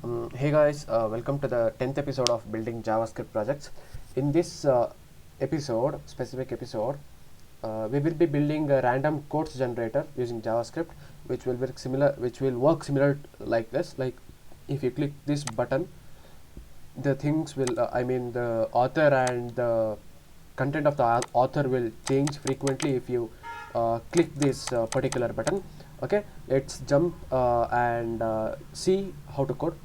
Hey guys, welcome to the 10th episode of Building JavaScript Projects. In this specific episode, we will be building a random codes generator using JavaScript, which will work similar like this. Like if you click this button, the things will, the author and the content of the author will change frequently if you click this particular button. Okay, let's jump and see how to code.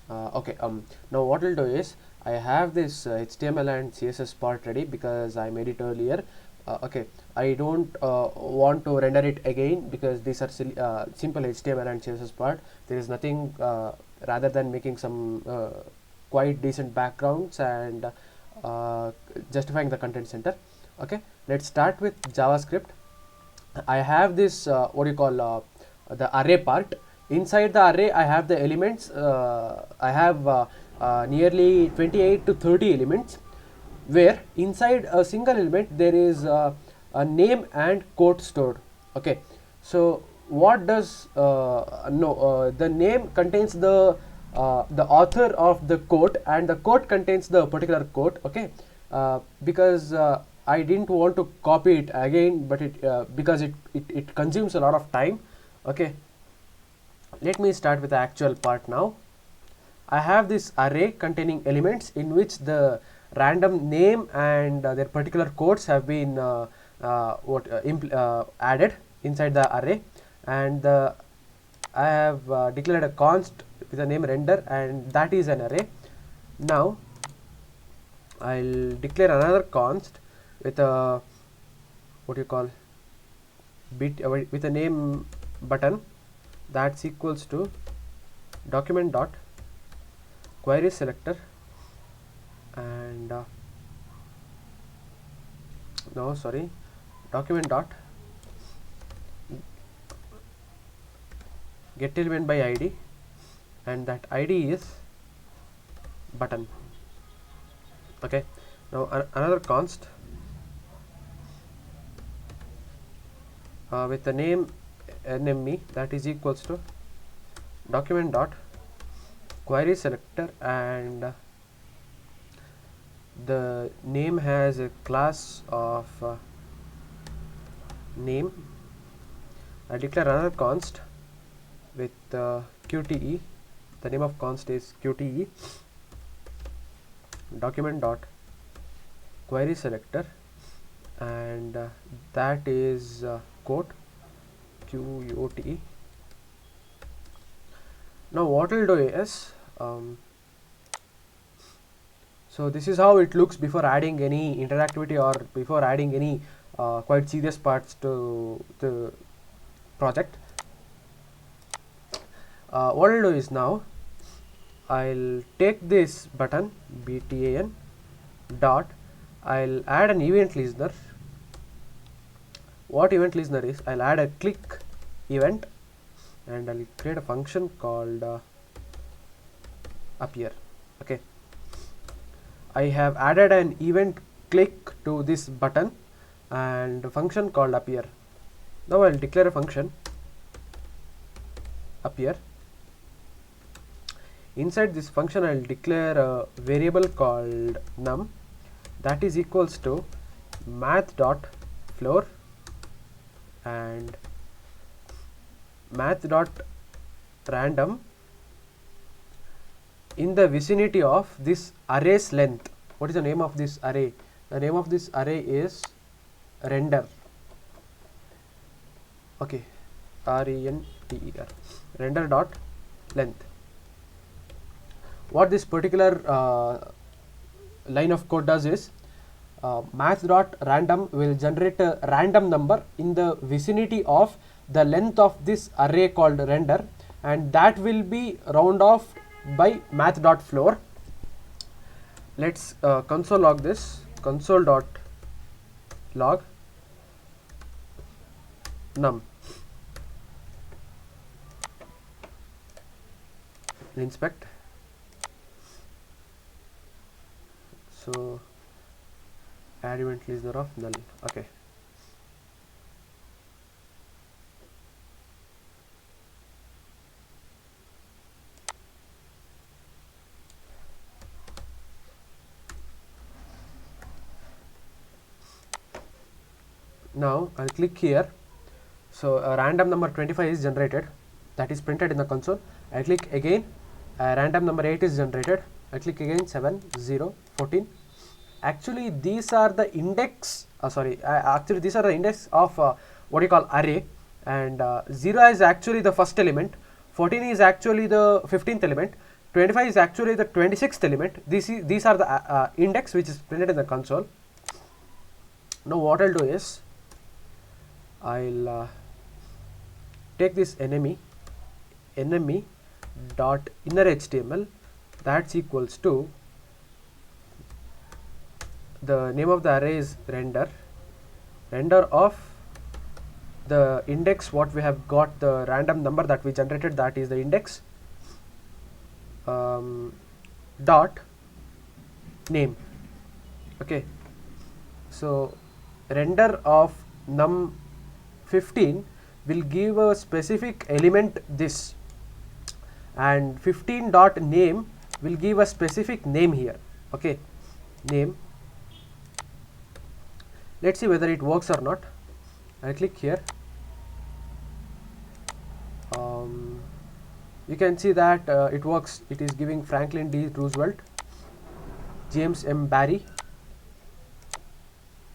Now what we'll do is I have this HTML and CSS part ready because I made it earlier. I don't want to render it again because these are simple HTML and CSS part. There is nothing rather than making some quite decent backgrounds and justifying the content center. Okay, let's start with JavaScript. I have this the array part. Inside the array I have the elements. I have nearly 28 to 30 elements, where inside a single element there is a name and quote stored. Okay, so what does the name contains the author of the quote, and the quote contains the particular quote. Okay, because I didn't want to copy it again, but because it consumes a lot of time. Okay, let me start with the actual part now. I have this array containing elements in which the random name and their particular codes have been added inside the array, and I have declared a const with the name render, and that is an array. Now I'll declare another const with a with a name button, that's equals to document dot query selector, and document dot get element by id, and that id is button. Okay, now another const with the name nme, that is equals to document dot query selector, and the name has a class of name. I declare another const with qte. The name of const is qte, document dot query selector, and that is quote, quote. Now what we'll do is so this is how it looks before adding any interactivity or before adding any quite serious parts to the project. What I'll do is now I'll take this button btan dot, I'll add an event listener. What event listener is, I'll add a click event, and I'll create a function called appear. Okay, I have added an event click to this button and a function called appear. Now I'll declare a function appear. Inside this function I'll declare a variable called num, that is equals to math.floor and math.random in the vicinity of this array's length. What is the name of this array? The name of this array is render. Okay, render, render dot length. What this particular line of code does is math.random will generate a random number in the vicinity of the length of this array called render, and that will be round off by math.floor. Let's console log this, console.log num. Inspect. So add event listener of null. Okay, Now I'll click here. So random number 25 is generated, that is printed in the console. I click again, random number 8 is generated. I click again, 7, 0, 14. Actually these are the index, actually these are the index of what you call array, and 0 is actually the first element, 14 is actually the 15th element, 25 is actually the 26th element. These are the index which is printed in the console. Now what I'll do is I'll take this enemy dot inner HTML, that's equals to, the name of the array is render of the index what we have got, the random number that we generated, that is the index, dot name. Okay, so render of num 15 will give a specific element this, and 15 dot name will give a specific name here. Okay, name. Let's see whether it works or not. I click here. You can see that it works. It is giving Franklin D. Roosevelt, James M. Barrie,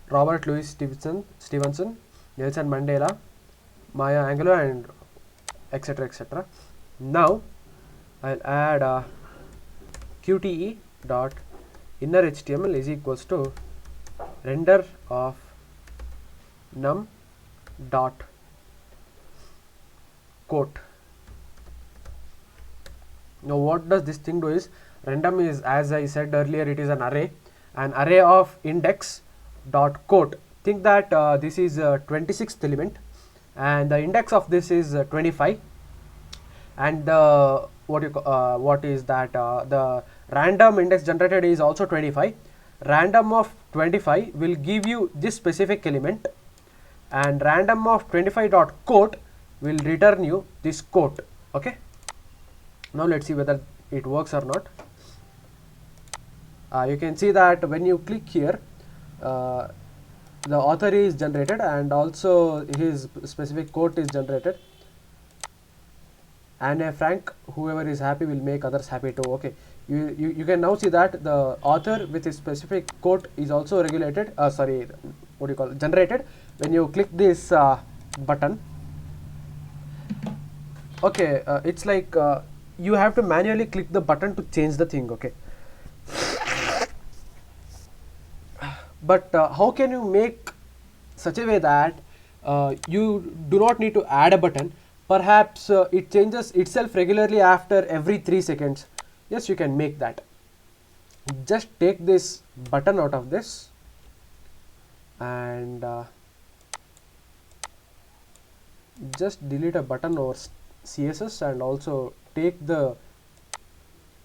Robert Louis Stevenson, Nelson Mandela, Maya Angelou, and etc. etc. Now I'll add QTE dot inner HTML is equals to render of num dot quote. Now what does this thing do is, random is, as I said earlier, it is an array of index dot quote. Think that this is 26th element and the index of this is 25, and the what is that the random index generated is also 25. Random of 25 will give you this specific element, and random of 25 dot quote will return you this quote. Okay, now let's see whether it works or not. You can see that when you click here, the author is generated and also his specific quote is generated. And Frank, whoever is happy will make others happy too. Okay, you can now see that the author with his specific quote is also regulated, generated when you click this button. Okay, it's like you have to manually click the button to change the thing. Okay, but how can you make such a way that you do not need to add a button? Perhaps it changes itself regularly after every 3 seconds. Yes, you can make that. Just take this button out of this and just delete a button over CSS, and also take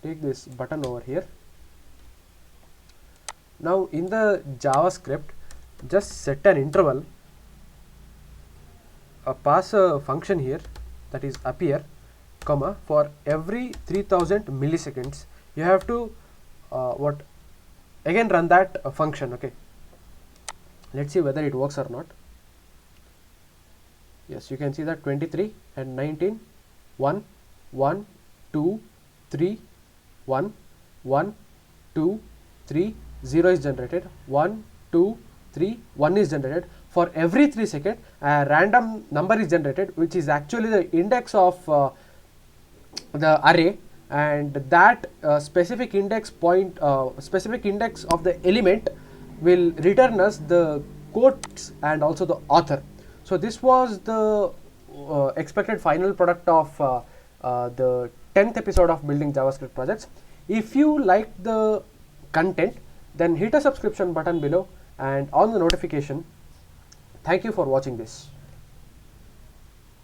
this button over here. Now in the JavaScript, just set an interval, pass a function here, that is appear, comma, for every 3000 milliseconds you have to again run that function. Okay, let's see whether it works or not. Yes, you can see that 23 and 19, 1, 1, 2, 3, 1, 1, 2, 3, 0 is generated, 1, 2, 3, 1 is generated. For every 3 seconds, a random number is generated, which is actually the index of the array, and that specific index of the element will return us the quotes and also the author. So this was the expected final product of the 10th episode of Building JavaScript Projects. If you like the content, then hit a subscription button below and on the notification. Thank you for watching this.